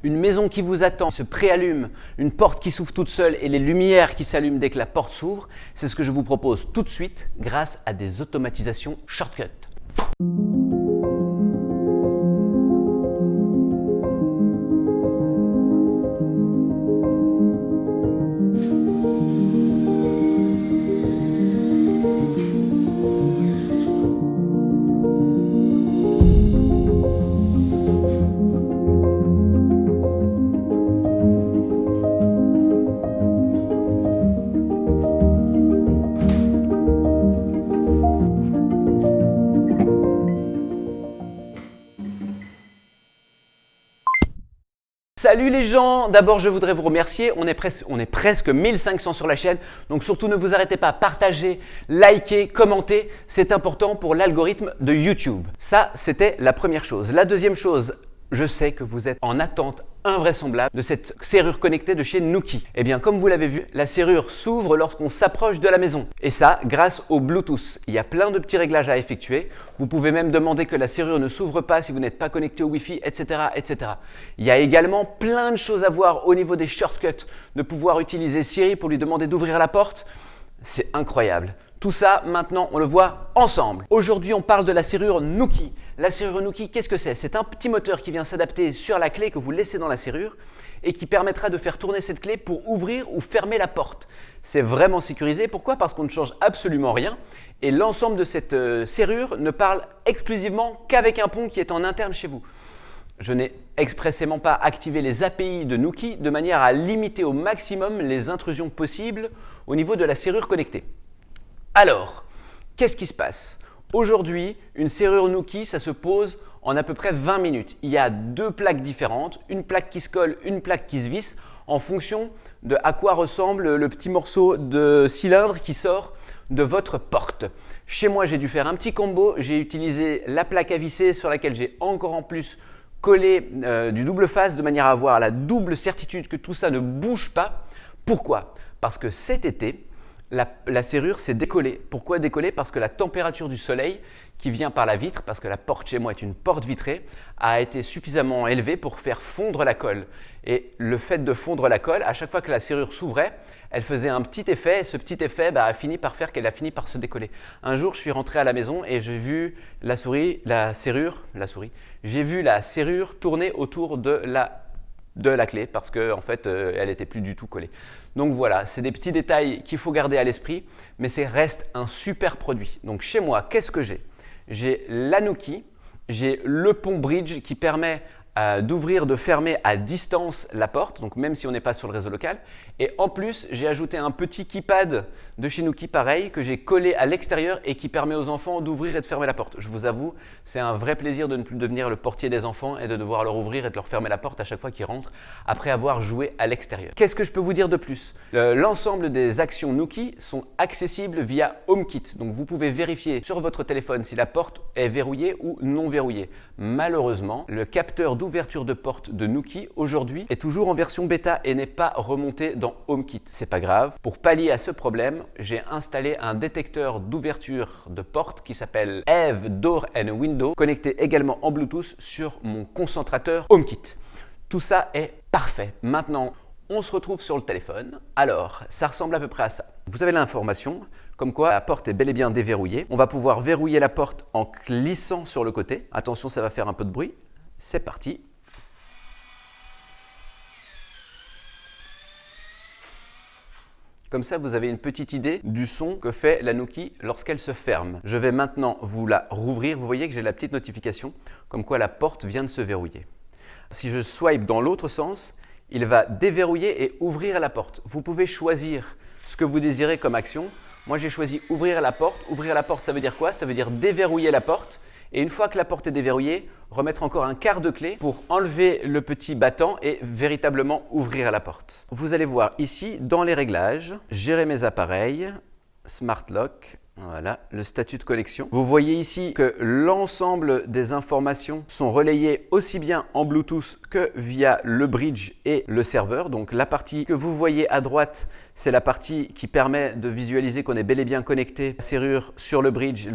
une maison qui vous attend, se préallume, une porte qui s'ouvre toute seule et les lumières qui s'allument dès que la porte s'ouvre, c'est ce que je vous propose tout de suite grâce à des automatisations shortcut. Salut les gens, d'abord je voudrais vous remercier, on est presque 1500 sur la chaîne, donc surtout ne vous arrêtez pas, partagez, likez, commentez, c'est important pour l'algorithme de YouTube. Ça, c'était la première chose. La deuxième chose, je sais que vous êtes en attente invraisemblable de cette serrure connectée de chez Nuki. Eh bien, comme vous l'avez vu, la serrure s'ouvre lorsqu'on s'approche de la maison. Et ça, grâce au Bluetooth. Il y a plein de petits réglages à effectuer. Vous pouvez même demander que la serrure ne s'ouvre pas si vous n'êtes pas connecté au Wi-Fi, etc., etc. Il y a également plein de choses à voir au niveau des shortcuts, de pouvoir utiliser Siri pour lui demander d'ouvrir la porte. C'est incroyable. Tout ça, maintenant, on le voit ensemble. Aujourd'hui, on parle de la serrure Nuki. La serrure Nuki, qu'est-ce que c'est? C'est un petit moteur qui vient s'adapter sur la clé que vous laissez dans la serrure et qui permettra de faire tourner cette clé pour ouvrir ou fermer la porte. C'est vraiment sécurisé. Pourquoi? Parce qu'on ne change absolument rien et l'ensemble de cette serrure ne parle exclusivement qu'avec un pont qui est en interne chez vous. Je n'ai expressément pas activé les API de Nuki de manière à limiter au maximum les intrusions possibles au niveau de la serrure connectée. Alors, qu'est-ce qui se passe? Aujourd'hui, une serrure Nuki, ça se pose en à peu près 20 minutes. Il y a deux plaques différentes, une plaque qui se colle, une plaque qui se visse, en fonction de à quoi ressemble le petit morceau de cylindre qui sort de votre porte. Chez moi, j'ai dû faire un petit combo. J'ai utilisé la plaque à visser sur laquelle j'ai encore en plus collé du double face de manière à avoir la double certitude que tout ça ne bouge pas. Pourquoi? Parce que cet été, la serrure s'est décollée. Pourquoi décoller? Parce que la température du soleil qui vient par la vitre, parce que la porte chez moi est une porte vitrée, a été suffisamment élevée pour faire fondre la colle. Et le fait de fondre la colle, à chaque fois que la serrure s'ouvrait, elle faisait un petit effet et ce petit effet a fini par faire qu'elle a fini par se décoller. Un jour, je suis rentré à la maison et j'ai vu j'ai vu la serrure tourner autour de la clé parce qu'en fait, elle n'était plus du tout collée. Donc voilà, c'est des petits détails qu'il faut garder à l'esprit, mais ça reste un super produit. Donc chez moi, qu'est-ce que j'ai? J'ai la Nuki, j'ai le pont bridge qui permet d'ouvrir, de fermer à distance la porte, donc même si on n'est pas sur le réseau local. Et en plus, j'ai ajouté un petit keypad de chez Nuki pareil que j'ai collé à l'extérieur et qui permet aux enfants d'ouvrir et de fermer la porte. Je vous avoue, c'est un vrai plaisir de ne plus devenir le portier des enfants et de devoir leur ouvrir et de leur fermer la porte à chaque fois qu'ils rentrent après avoir joué à l'extérieur. Qu'est-ce que je peux vous dire de plus? L'ensemble des actions Nuki sont accessibles via HomeKit. Donc vous pouvez vérifier sur votre téléphone si la porte est verrouillée ou non verrouillée. Malheureusement, le capteur d'ouverture de porte de Nuki aujourd'hui est toujours en version bêta et n'est pas remonté dans HomeKit. C'est pas grave. Pour pallier à ce problème, j'ai installé un détecteur d'ouverture de porte qui s'appelle Eve Door and Window, connecté également en Bluetooth sur mon concentrateur HomeKit. Tout ça est parfait. Maintenant, on se retrouve sur le téléphone. Alors, ça ressemble à peu près à ça. Vous avez l'information comme quoi la porte est bel et bien déverrouillée. On va pouvoir verrouiller la porte en glissant sur le côté. Attention, ça va faire un peu de bruit. C'est parti. Comme ça, vous avez une petite idée du son que fait la Nuki lorsqu'elle se ferme. Je vais maintenant vous la rouvrir. Vous voyez que j'ai la petite notification comme quoi la porte vient de se verrouiller. Si je swipe dans l'autre sens, il va déverrouiller et ouvrir la porte. Vous pouvez choisir ce que vous désirez comme action. Moi, j'ai choisi ouvrir la porte. Ouvrir la porte, ça veut dire quoi? Ça veut dire déverrouiller la porte. Et une fois que la porte est déverrouillée, remettre encore un quart de clé pour enlever le petit battant et véritablement ouvrir la porte. Vous allez voir ici, dans les réglages, gérer mes appareils, Smart Lock, Voilà, le statut de connexion. Vous voyez ici que l'ensemble des informations sont relayées aussi bien en Bluetooth que via le bridge et le serveur. Donc la partie que vous voyez à droite, c'est la partie qui permet de visualiser qu'on est bel et bien connecté la serrure sur le bridge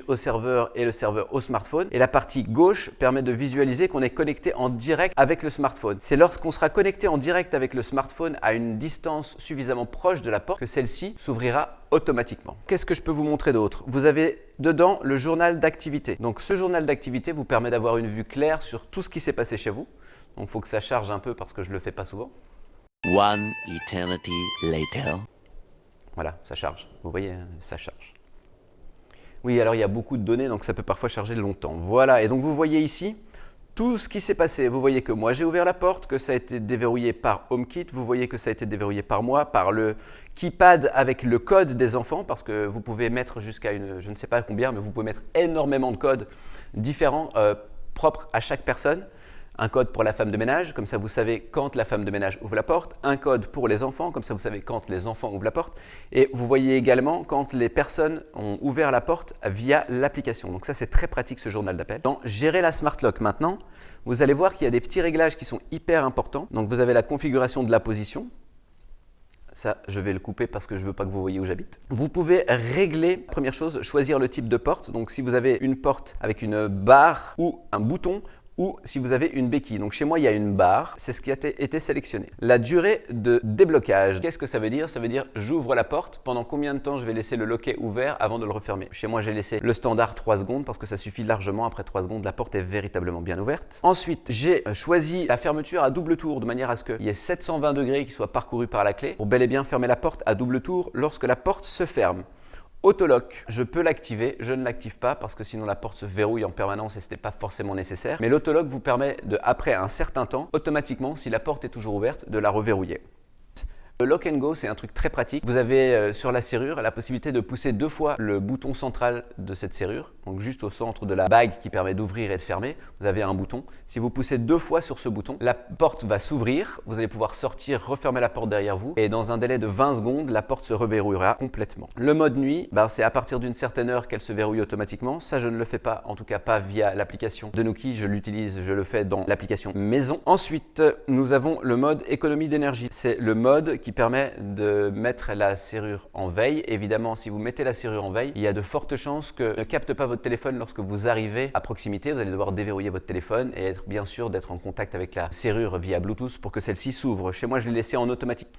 au serveur et le serveur au smartphone. Et la partie gauche permet de visualiser qu'on est connecté en direct avec le smartphone. C'est lorsqu'on sera connecté en direct avec le smartphone à une distance suffisamment proche de la porte que celle-ci s'ouvrira automatiquement. Qu'est-ce que je peux vous montrer d'autre? Vous avez dedans le journal d'activité. Donc ce journal d'activité vous permet d'avoir une vue claire sur tout ce qui s'est passé chez vous. Donc il faut que ça charge un peu parce que je ne le fais pas souvent. One eternity later. Voilà, ça charge. Vous voyez, ça charge. Oui, alors il y a beaucoup de données, donc ça peut parfois charger longtemps. Voilà, et donc vous voyez ici tout ce qui s'est passé. Vous voyez que moi j'ai ouvert la porte, que ça a été déverrouillé par HomeKit. Vous voyez que ça a été déverrouillé par moi, par le keypad avec le code des enfants, parce que vous pouvez mettre jusqu'à je ne sais pas combien, mais vous pouvez mettre énormément de codes différents, propres à chaque personne. Un code pour la femme de ménage, comme ça vous savez quand la femme de ménage ouvre la porte. Un code pour les enfants, comme ça vous savez quand les enfants ouvrent la porte. Et vous voyez également quand les personnes ont ouvert la porte via l'application. Donc ça c'est très pratique ce journal d'appel. Dans Gérer la Smart Lock maintenant, vous allez voir qu'il y a des petits réglages qui sont hyper importants. Donc vous avez la configuration de la position. Ça, je vais le couper parce que je ne veux pas que vous voyez où j'habite. Vous pouvez régler, première chose, choisir le type de porte. Donc si vous avez une porte avec une barre ou un bouton, ou si vous avez une béquille. Donc chez moi, il y a une barre, c'est ce qui a été sélectionné. La durée de déblocage, qu'est-ce que ça veut dire? Ça veut dire j'ouvre la porte, pendant combien de temps je vais laisser le loquet ouvert avant de le refermer? Chez moi, j'ai laissé le standard 3 secondes parce que ça suffit largement. Après 3 secondes, la porte est véritablement bien ouverte. Ensuite, j'ai choisi la fermeture à double tour de manière à ce qu'il y ait 720 degrés qui soient parcourus par la clé pour bel et bien fermer la porte à double tour lorsque la porte se ferme. Autolock, je peux l'activer, je ne l'active pas parce que sinon la porte se verrouille en permanence et ce n'est pas forcément nécessaire. Mais l'autolock vous permet après un certain temps, automatiquement, si la porte est toujours ouverte, de la reverrouiller. Le Lock and Go, c'est un truc très pratique. Vous avez sur la serrure la possibilité de pousser 2 fois le bouton central de cette serrure, donc juste au centre de la bague qui permet d'ouvrir et de fermer. Vous avez un bouton. Si vous poussez 2 fois sur ce bouton, la porte va s'ouvrir. Vous allez pouvoir sortir, refermer la porte derrière vous et dans un délai de 20 secondes, la porte se reverrouillera complètement. Le mode nuit, c'est à partir d'une certaine heure qu'elle se verrouille automatiquement. Ça, je ne le fais pas, en tout cas pas via l'application de Nuki. Je l'utilise, je le fais dans l'application maison. Ensuite, nous avons le mode économie d'énergie. C'est le mode qui permet de mettre la serrure en veille. Évidemment, si vous mettez la serrure en veille, il y a de fortes chances que ne capte pas votre téléphone lorsque vous arrivez à proximité. Vous allez devoir déverrouiller votre téléphone et être bien sûr d'être en contact avec la serrure via Bluetooth pour que celle-ci s'ouvre. Chez moi, je l'ai laissé en automatique.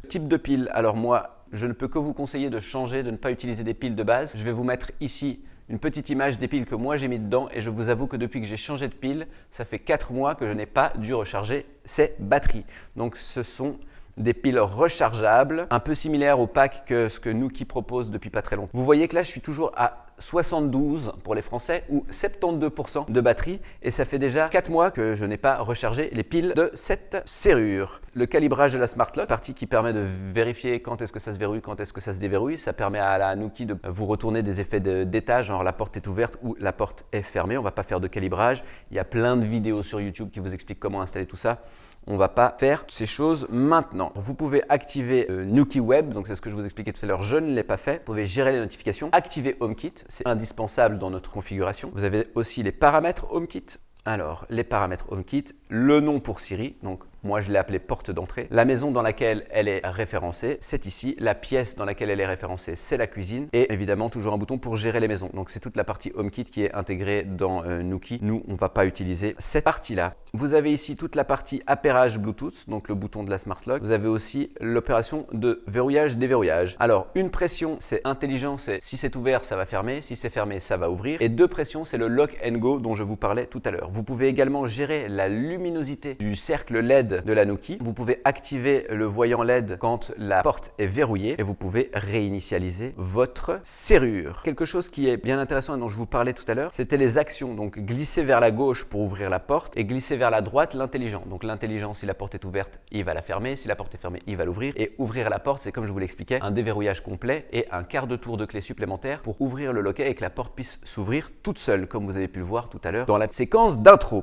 Type de pile, alors moi, je ne peux que vous conseiller de changer, de ne pas utiliser des piles de base. Je vais vous mettre ici une petite image des piles que moi j'ai mis dedans et je vous avoue que depuis que j'ai changé de pile, ça fait 4 mois que je n'ai pas dû recharger ces batteries. Donc ce sont des piles rechargeables, un peu similaires au pack que ce que Nuki propose depuis pas très longtemps. Vous voyez que là, je suis toujours à 72 pour les Français ou 72% de batterie et ça fait déjà 4 mois que je n'ai pas rechargé les piles de cette serrure. Le calibrage de la Smart Lock, partie qui permet de vérifier quand est-ce que ça se verrouille, quand est-ce que ça se déverrouille. Ça permet à la Nuki de vous retourner des effets d'état, genre la porte est ouverte ou la porte est fermée. On ne va pas faire de calibrage. Il y a plein de vidéos sur YouTube qui vous expliquent comment installer tout ça. On ne va pas faire ces choses maintenant. Vous pouvez activer Nuki Web, donc c'est ce que je vous expliquais tout à l'heure, je ne l'ai pas fait. Vous pouvez gérer les notifications, activer HomeKit, c'est indispensable dans notre configuration. Vous avez aussi les paramètres HomeKit. Alors, les paramètres HomeKit, le nom pour Siri, donc moi je l'ai appelé porte d'entrée. La maison dans laquelle elle est référencée, c'est ici. La pièce dans laquelle elle est référencée, c'est la cuisine. Et évidemment, toujours un bouton pour gérer les maisons. Donc c'est toute la partie HomeKit qui est intégrée dans Nuki. Nous, on ne va pas utiliser cette partie-là. Vous avez ici toute la partie appairage Bluetooth, donc le bouton de la Smart Lock. Vous avez aussi l'opération de verrouillage-déverrouillage. Alors, une pression, c'est intelligent, c'est si c'est ouvert, ça va fermer. Si c'est fermé, ça va ouvrir. Et 2 pressions, c'est le Lock and Go dont je vous parlais tout à l'heure. Vous pouvez également gérer la luminosité du cercle LED de la Nuki. Vous pouvez activer le voyant LED quand la porte est verrouillée et vous pouvez réinitialiser votre serrure. Quelque chose qui est bien intéressant et dont je vous parlais tout à l'heure, c'était les actions. Donc glisser vers la gauche pour ouvrir la porte et glisser vers la droite l'intelligent. Donc l'intelligent, si la porte est ouverte, il va la fermer. Si la porte est fermée, il va l'ouvrir. Et ouvrir la porte, c'est comme je vous l'expliquais, un déverrouillage complet et un quart de tour de clé supplémentaire pour ouvrir le loquet et que la porte puisse s'ouvrir toute seule, comme vous avez pu le voir tout à l'heure dans la séquence d'intro.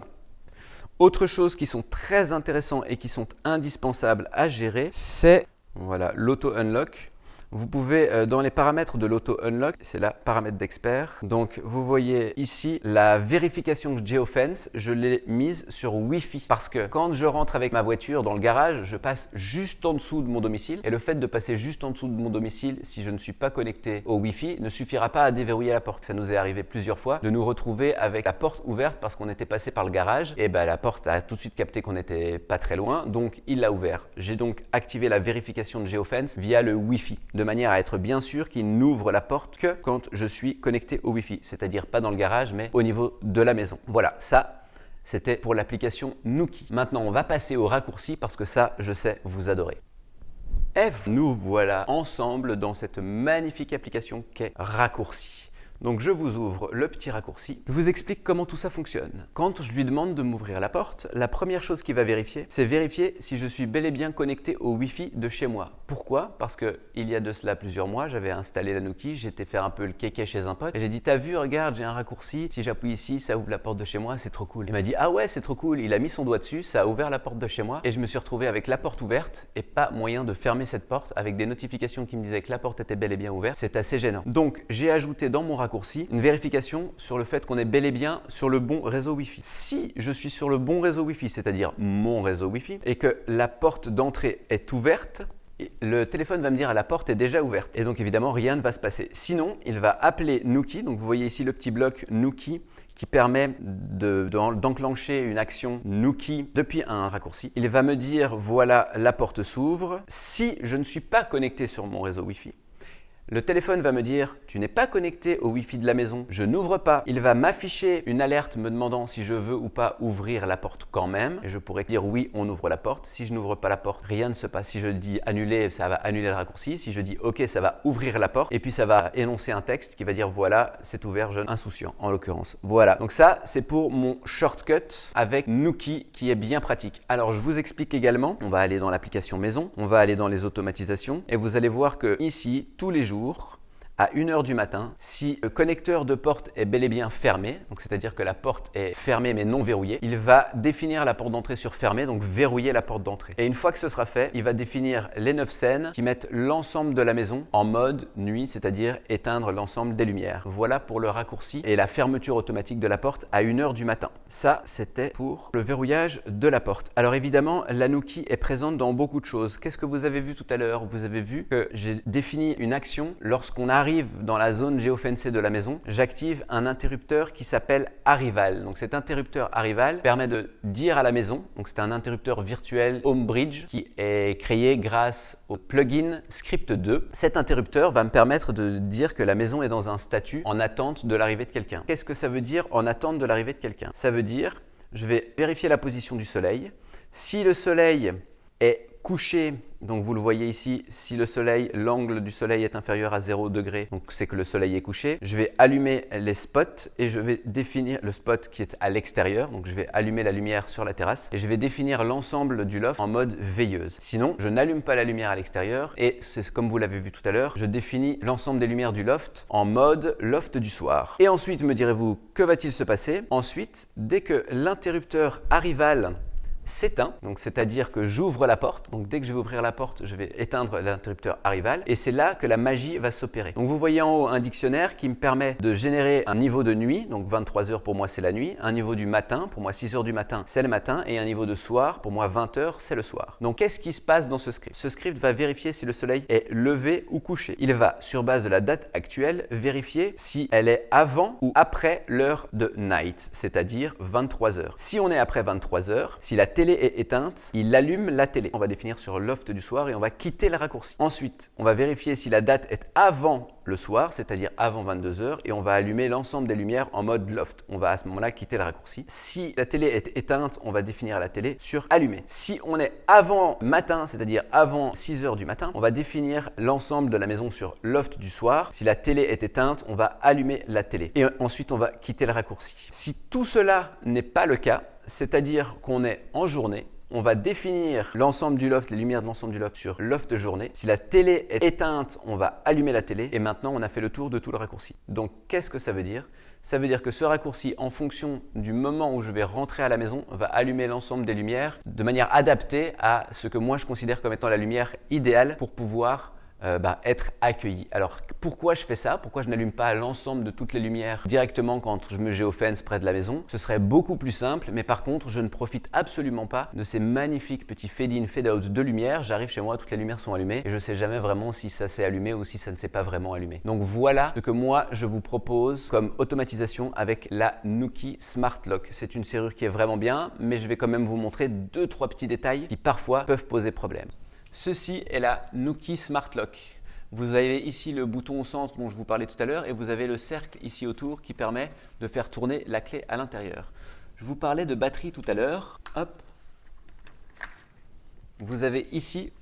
Autre chose qui sont très intéressants et qui sont indispensables à gérer, c'est l'auto-unlock. Vous pouvez, dans les paramètres de l'auto-unlock, c'est là, paramètres d'expert. Donc, vous voyez ici la vérification geofence, je l'ai mise sur Wi-Fi. Parce que quand je rentre avec ma voiture dans le garage, je passe juste en dessous de mon domicile. Et le fait de passer juste en dessous de mon domicile, si je ne suis pas connecté au Wi-Fi, ne suffira pas à déverrouiller la porte. Ça nous est arrivé plusieurs fois de nous retrouver avec la porte ouverte parce qu'on était passé par le garage. Et ben, la porte a tout de suite capté qu'on n'était pas très loin, donc il l'a ouvert. J'ai donc activé la vérification de geofence via le Wi-Fi, de manière à être bien sûr qu'il n'ouvre la porte que quand je suis connecté au Wi-Fi, c'est-à-dire pas dans le garage, mais au niveau de la maison. Voilà, ça, c'était pour l'application Nuki. Maintenant, on va passer au raccourci parce que ça, je sais, vous adorez. Et nous voilà ensemble dans cette magnifique application qu'est Raccourci. Donc je vous ouvre le petit raccourci. Je vous explique comment tout ça fonctionne. Quand je lui demande de m'ouvrir la porte, la première chose qu'il va vérifier, c'est vérifier si je suis bel et bien connecté au Wi-Fi de chez moi. Pourquoi? Parce qu'il y a de cela plusieurs mois, j'avais installé la Nuki, j'étais faire un peu le kéké chez un pote et j'ai dit t'as vu, regarde, j'ai un raccourci, si j'appuie ici, ça ouvre la porte de chez moi, c'est trop cool. Il m'a dit ah ouais, c'est trop cool, il a mis son doigt dessus, ça a ouvert la porte de chez moi et je me suis retrouvé avec la porte ouverte et pas moyen de fermer cette porte avec des notifications qui me disaient que la porte était bel et bien ouverte. C'est assez gênant. Donc j'ai ajouté dans mon raccourci une vérification sur le fait qu'on est bel et bien sur le bon réseau Wi-Fi. Si je suis sur le bon réseau Wi-Fi, c'est-à-dire mon réseau Wi-Fi, et que la porte d'entrée est ouverte, le téléphone va me dire la porte est déjà ouverte et donc évidemment rien ne va se passer. Sinon, il va appeler Nuki, donc vous voyez ici le petit bloc Nuki qui permet d'enclencher une action Nuki depuis un raccourci. Il va me dire voilà la porte s'ouvre. Si je ne suis pas connecté sur mon réseau Wi-Fi, le téléphone va me dire « Tu n'es pas connecté au Wi-Fi de la maison, je n'ouvre pas ». Il va m'afficher une alerte me demandant si je veux ou pas ouvrir la porte quand même. Et je pourrais dire « Oui, on ouvre la porte ». Si je n'ouvre pas la porte, rien ne se passe. Si je dis « Annuler », ça va annuler le raccourci. Si je dis « OK », ça va ouvrir la porte. Et puis ça va énoncer un texte qui va dire « Voilà, c'est ouvert, jeune insouciant » en l'occurrence. Voilà, donc ça c'est pour mon shortcut avec Nuki qui est bien pratique. Alors je vous explique également, on va aller dans l'application maison, on va aller dans les automatisations et vous allez voir que ici, tous les jours, à 1h du matin, si le connecteur de porte est bel et bien fermé, donc c'est-à-dire que la porte est fermée mais non verrouillée, il va définir la porte d'entrée sur fermée, donc verrouiller la porte d'entrée. Et une fois que ce sera fait, il va définir les 9 scènes qui mettent l'ensemble de la maison en mode nuit, c'est-à-dire éteindre l'ensemble des lumières. Voilà pour le raccourci et la fermeture automatique de la porte à 1h du matin. Ça, c'était pour le verrouillage de la porte. Alors évidemment, la Nuki est présente dans beaucoup de choses. Qu'est-ce que vous avez vu tout à l'heure? Vous avez vu que j'ai défini une action lorsqu'on arrive dans la zone géofencée de la maison, j'active un interrupteur qui s'appelle Arrival. Donc cet interrupteur Arrival permet de dire à la maison, donc c'est un interrupteur virtuel HomeBridge qui est créé grâce au plugin Script 2. Cet interrupteur va me permettre de dire que la maison est dans un statut en attente de l'arrivée de quelqu'un. Qu'est-ce que ça veut dire en attente de l'arrivée de quelqu'un? Ça veut dire, je vais vérifier la position du soleil. Si le soleil est couché, donc vous le voyez ici, si le soleil, l'angle du soleil est inférieur à 0 degré, donc c'est que le soleil est couché, je vais allumer les spots et je vais définir le spot qui est à l'extérieur, donc je vais allumer la lumière sur la terrasse et je vais définir l'ensemble du loft en mode veilleuse. Sinon, je n'allume pas la lumière à l'extérieur et c'est comme vous l'avez vu tout à l'heure, je définis l'ensemble des lumières du loft en mode loft du soir. Et ensuite, me direz-vous, que va-t-il se passer? Ensuite, dès que l'interrupteur Arrival s'éteint, donc c'est-à-dire que j'ouvre la porte, donc dès que je vais ouvrir la porte, je vais éteindre l'interrupteur Arrival et c'est là que la magie va s'opérer. Donc vous voyez en haut un dictionnaire qui me permet de générer un niveau de nuit, donc 23h pour moi c'est la nuit, un niveau du matin, pour moi 6h du matin c'est le matin et un niveau de soir, pour moi 20h c'est le soir. Donc qu'est-ce qui se passe dans ce script? Ce script va vérifier si le soleil est levé ou couché. Il va, sur base de la date actuelle, vérifier si elle est avant ou après l'heure de night, c'est-à-dire 23h. Si on est après 23h, si la télé est éteinte, il allume la télé. On va définir sur loft du soir et on va quitter le raccourci. Ensuite, on va vérifier si la date est avant le soir, c'est-à-dire avant 22h, et on va allumer l'ensemble des lumières en mode loft. On va à ce moment-là quitter le raccourci. Si la télé est éteinte, on va définir la télé sur allumée. Si on est avant matin, c'est-à-dire avant 6h du matin, on va définir l'ensemble de la maison sur loft du soir. Si la télé est éteinte, on va allumer la télé. Et ensuite, on va quitter le raccourci. Si tout cela n'est pas le cas, c'est-à-dire qu'on est en journée, on va définir l'ensemble du loft, les lumières de l'ensemble du loft sur loft journée. Si la télé est éteinte, on va allumer la télé et maintenant on a fait le tour de tout le raccourci. Donc qu'est-ce que ça veut dire? Ça veut dire que ce raccourci, en fonction du moment où je vais rentrer à la maison, va allumer l'ensemble des lumières de manière adaptée à ce que moi je considère comme étant la lumière idéale pour pouvoir être accueilli. Alors pourquoi je fais ça? Pourquoi je n'allume pas l'ensemble de toutes les lumières directement quand je me géofence près de la maison? Ce serait beaucoup plus simple, mais par contre je ne profite absolument pas de ces magnifiques petits fade-in, fade-out de lumière. J'arrive chez moi, toutes les lumières sont allumées et je ne sais jamais vraiment si ça s'est allumé ou si ça ne s'est pas vraiment allumé. Donc voilà ce que moi je vous propose comme automatisation avec la Nuki Smart Lock. C'est une serrure qui est vraiment bien, mais je vais quand même vous montrer 2-3 petits détails qui parfois peuvent poser problème. Ceci est la Nuki Smart Lock. Vous avez ici le bouton au centre dont je vous parlais tout à l'heure et vous avez le cercle ici autour qui permet de faire tourner la clé à l'intérieur. Je vous parlais de batterie tout à l'heure. Hop. Vous avez ici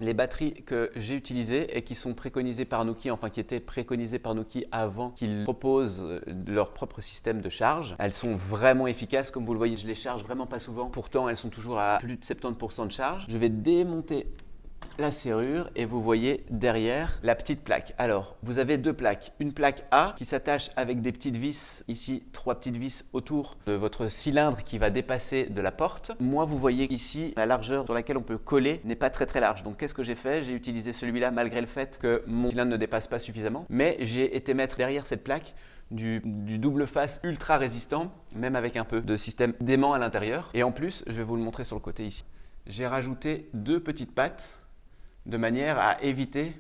les batteries que j'ai utilisées et qui sont préconisées par Nuki, enfin qui étaient préconisées par Nuki avant qu'ils proposent leur propre système de charge. Elles sont vraiment efficaces, comme vous le voyez, je les charge vraiment pas souvent. Pourtant, elles sont toujours à plus de 70% de charge. Je vais démonter la serrure et vous voyez derrière la petite plaque. Alors, vous avez deux plaques. Une plaque A qui s'attache avec des petites vis, ici 3 petites vis autour de votre cylindre qui va dépasser de la porte. Moi, vous voyez ici, la largeur sur laquelle on peut coller n'est pas très large. Donc, qu'est-ce que j'ai fait? J'ai utilisé celui-là malgré le fait que mon cylindre ne dépasse pas suffisamment. Mais j'ai été mettre derrière cette plaque du double face ultra résistant, même avec un peu de système d'aimant à l'intérieur. Et en plus, je vais vous le montrer sur le côté ici. J'ai rajouté 2 petites pattes de manière à éviter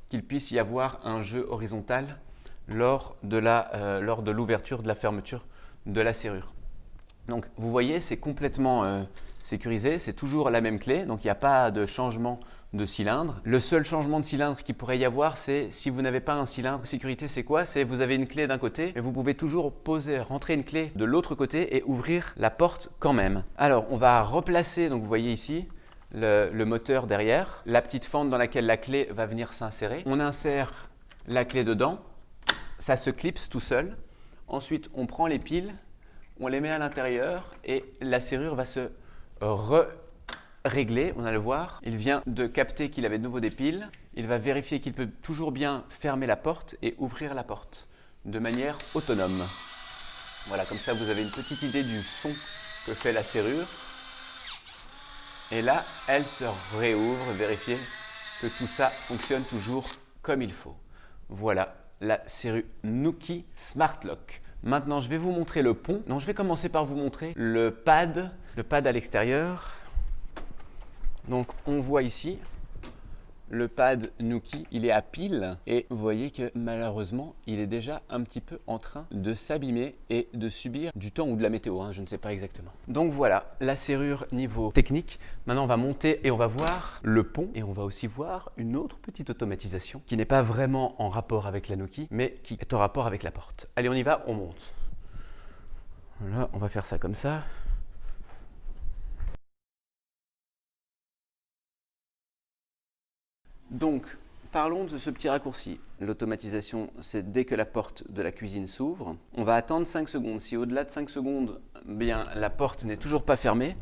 qu'il puisse y avoir un jeu horizontal lors de l'ouverture, de la fermeture de la serrure. Donc vous voyez, c'est complètement sécurisé, c'est toujours la même clé, donc il n'y a pas de changement de cylindre. Le seul changement de cylindre qu'il pourrait y avoir, c'est si vous n'avez pas un cylindre. Sécurité, c'est quoi? C'est vous avez une clé d'un côté, mais vous pouvez toujours rentrer une clé de l'autre côté et ouvrir la porte quand même. Alors on va replacer, donc vous voyez ici, le moteur derrière, la petite fente dans laquelle la clé va venir s'insérer. On insère la clé dedans, ça se clipse tout seul. Ensuite, on prend les piles, on les met à l'intérieur et la serrure va se régler. On va le voir. Il vient de capter qu'il avait de nouveau des piles. Il va vérifier qu'il peut toujours bien fermer la porte et ouvrir la porte de manière autonome. Voilà, comme ça vous avez une petite idée du son que fait la serrure. Et là, elle se réouvre, vérifier que tout ça fonctionne toujours comme il faut. Voilà la serrure Nuki Smart Lock. Maintenant, je vais vous montrer le pont. Non, je vais commencer par vous montrer le pad à l'extérieur. Donc, on voit ici le pad Nuki, il est à pile et vous voyez que malheureusement, il est déjà un petit peu en train de s'abîmer et de subir du temps ou de la météo, je ne sais pas exactement. Donc voilà, la serrure niveau technique. Maintenant, on va monter et on va voir le pont et on va aussi voir une autre petite automatisation qui n'est pas vraiment en rapport avec la Nuki, mais qui est en rapport avec la porte. Allez, on y va, on monte. Voilà, on va faire ça comme ça. Donc, parlons de ce petit raccourci. L'automatisation, c'est dès que la porte de la cuisine s'ouvre. On va attendre 5 secondes. Si au-delà de 5 secondes, bien, la porte n'est toujours pas fermée,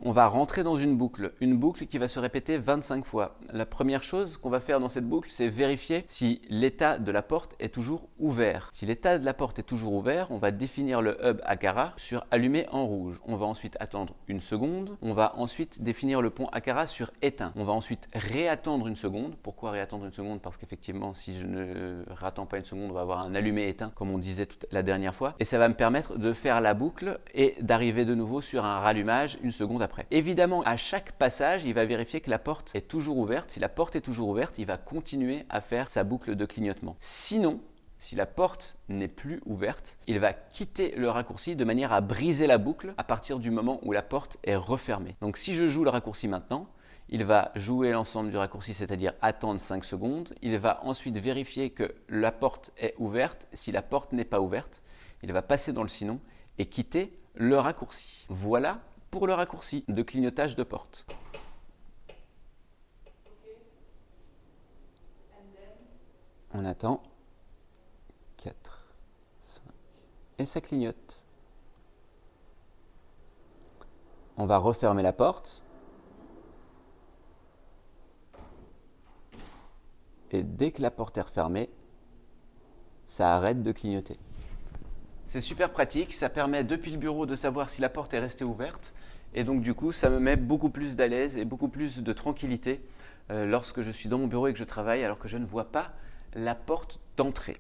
on va rentrer dans une boucle qui va se répéter 25 fois. La première chose qu'on va faire dans cette boucle, c'est vérifier si l'état de la porte est toujours ouvert. Si l'état de la porte est toujours ouvert, on va définir le hub Aqara sur allumé en rouge. On va ensuite attendre une seconde. On va ensuite définir le pont Aqara sur éteint. On va ensuite réattendre une seconde. Pourquoi réattendre une seconde? Parce qu'effectivement, si je ne réattends pas une seconde, on va avoir un allumé éteint, comme on disait la dernière fois. Et ça va me permettre de faire la boucle et d'arriver de nouveau sur un rallumage une seconde après. Évidemment, à chaque passage, il va vérifier que la porte est toujours ouverte. Si la porte est toujours ouverte, il va continuer à faire sa boucle de clignotement. Sinon, si la porte n'est plus ouverte, il va quitter le raccourci de manière à briser la boucle à partir du moment où la porte est refermée. Donc si je joue le raccourci maintenant, il va jouer l'ensemble du raccourci, c'est-à-dire attendre 5 secondes. Il va ensuite vérifier que la porte est ouverte. Si la porte n'est pas ouverte, il va passer dans le sinon et quitter le raccourci. Voilà pour le raccourci de clignotage de porte. On attend 4, 5 et ça clignote. On va refermer la porte. Et dès que la porte est refermée, ça arrête de clignoter. C'est super pratique, ça permet depuis le bureau de savoir si la porte est restée ouverte. Et donc du coup, ça me met beaucoup plus d'à l'aise et beaucoup plus de tranquillité lorsque je suis dans mon bureau et que je travaille alors que je ne vois pas la porte d'entrée.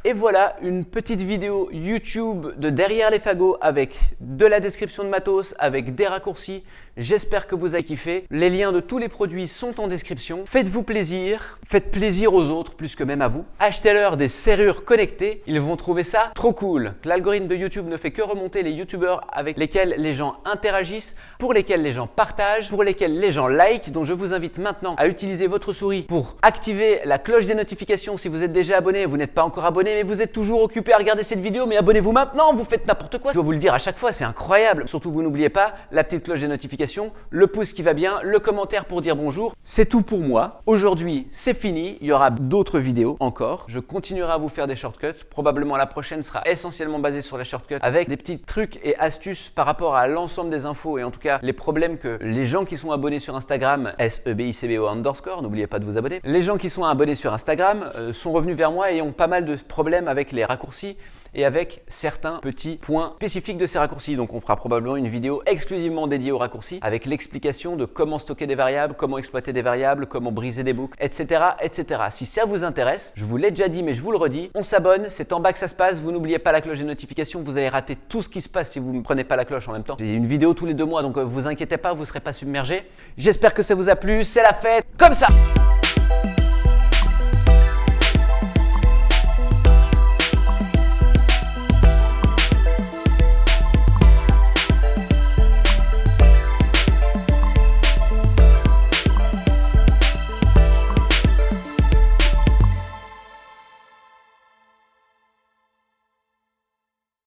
Et voilà une petite vidéo YouTube de derrière les fagots avec de la description de matos, avec des raccourcis. J'espère que vous avez kiffé. Les liens de tous les produits sont en description. Faites-vous plaisir, faites plaisir aux autres plus que même à vous. Achetez-leur des serrures connectées, ils vont trouver ça trop cool. L'algorithme de YouTube ne fait que remonter les YouTubeurs avec lesquels les gens interagissent, pour lesquels les gens partagent, pour lesquels les gens like. Donc je vous invite maintenant à utiliser votre souris pour activer la cloche des notifications si vous êtes déjà abonné, vous n'êtes pas encore abonné mais vous êtes toujours occupé à regarder cette vidéo, mais abonnez-vous maintenant, vous faites n'importe quoi. Je dois vous le dire à chaque fois, c'est incroyable. Surtout, vous n'oubliez pas la petite cloche des notifications, le pouce qui va bien, le commentaire pour dire bonjour. C'est tout pour moi. Aujourd'hui, c'est fini. Il y aura d'autres vidéos encore. Je continuerai à vous faire des shortcuts. Probablement la prochaine sera essentiellement basée sur les shortcuts avec des petits trucs et astuces par rapport à l'ensemble des infos et en tout cas les problèmes que les gens qui sont abonnés sur Instagram, SEBICBO_, n'oubliez pas de vous abonner. Les gens qui sont abonnés sur Instagram sont revenus vers moi et ont pas mal de problèmes avec les raccourcis et avec certains petits points spécifiques de ces raccourcis. Donc on fera probablement une vidéo exclusivement dédiée aux raccourcis avec l'explication de comment stocker des variables, comment exploiter des variables, comment briser des boucles, etc. etc. Si ça vous intéresse, je vous l'ai déjà dit mais je vous le redis, on s'abonne, c'est en bas que ça se passe, vous n'oubliez pas la cloche des notifications, vous allez rater tout ce qui se passe si vous ne prenez pas la cloche en même temps. J'ai une vidéo tous les 2 mois donc vous inquiétez pas, vous ne serez pas submergé. J'espère que ça vous a plu, c'est la fête, comme ça.